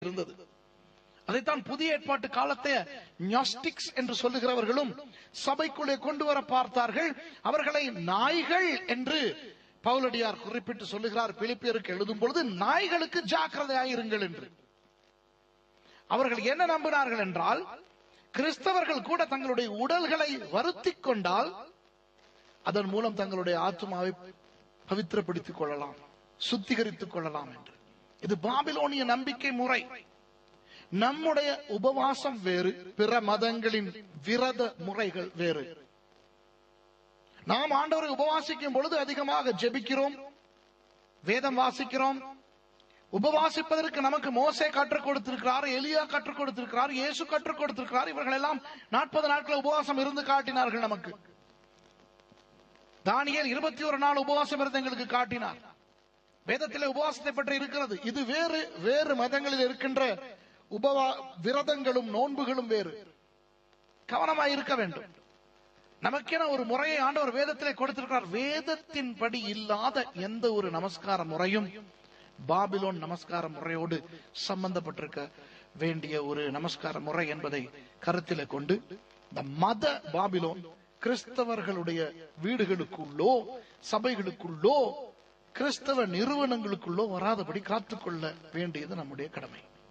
இருந்தது. அதைத்தான் புதிய ஏற்பாட்டு காலத்தை ஞாஸ்டிக்ஸ் என்று சொல்லுகிறவர்களும் சபைக்குள்ளே கொண்டு வர பார்த்தார்கள். அவர்களை நாய்கள் என்று பவுலடியார் குறிப்பிட்டு சொல்லுகிறார். பிலிப்பியருக்கு எழுதும் பொழுது நாய்களுக்கு ஜாக்கிரதையாயிருங்கள் என்று. அவர்கள் என்ன நம்பினார்கள் என்றால், கிறிஸ்தவர்கள் கூட தங்களுடைய உடல்களை வருத்திக் கொண்டால் அதன் மூலம் தங்களுடைய ஆத்மாவை பவித்திரப்படுத்திக் கொள்ளலாம், சுத்திகரித்துக் கொள்ளலாம் என்று. இது பாபிலோனிய நம்பிக்கை முறை. நம்முடைய உபவாசம் வேறு, பிற மதங்களின் விரத முறைகள் வேறு. நாம் ஆண்டவரை உபவாசிக்கும் பொழுது அதிகமாக ஜெபிக்கிறோம், வேதம் வாசிக்கிறோம். உபவாசிப்பதற்கு நமக்கு மோசே கற்றுக் கொடுத்திருக்கிறார், எலியா கற்றுக் கொடுத்திருக்கிறார், இயேசு கற்றுக் கொடுத்திருக்கிறார். இவர்கள் எல்லாம் 40 நாட்கள் உபவாசம் இருந்து காட்டினார்கள் நமக்கு. தானியேல் 21 நாள் உபவாசம் இருந்து எங்களுக்கு காட்டினார். வேதத்திலே உபவாசத்தை பற்றி இருக்கிறது. இது வேறு. வேறு மதங்களில் இருக்கின்ற விரதங்களும் நோன்புகளும் வேறு. கவனமாய் இருக்க வேண்டும். நமக்கென ஒரு முறையை ஆண்டவர் வேதத்திலே கொடுத்திருக்கிறார். வேதத்தின் படி இல்லாத எந்த ஒரு நமஸ்கார முறையும் பாபிலோன் நமஸ்கார முறையோடு சம்பந்தப்பட்டிருக்க வேண்டிய ஒரு நமஸ்கார முறை என்பதை கருத்திலே கொண்டு இந்த மத பாபிலோன் கிறிஸ்தவர்களுடைய வீடுகளுக்குள்ளோ, சபைகளுக்குள்ளோ, கிறிஸ்தவ நிறுவனங்களுக்குள்ளோ வராதபடி காத்துக்கொள்ள வேண்டியது நம்முடைய கடமை.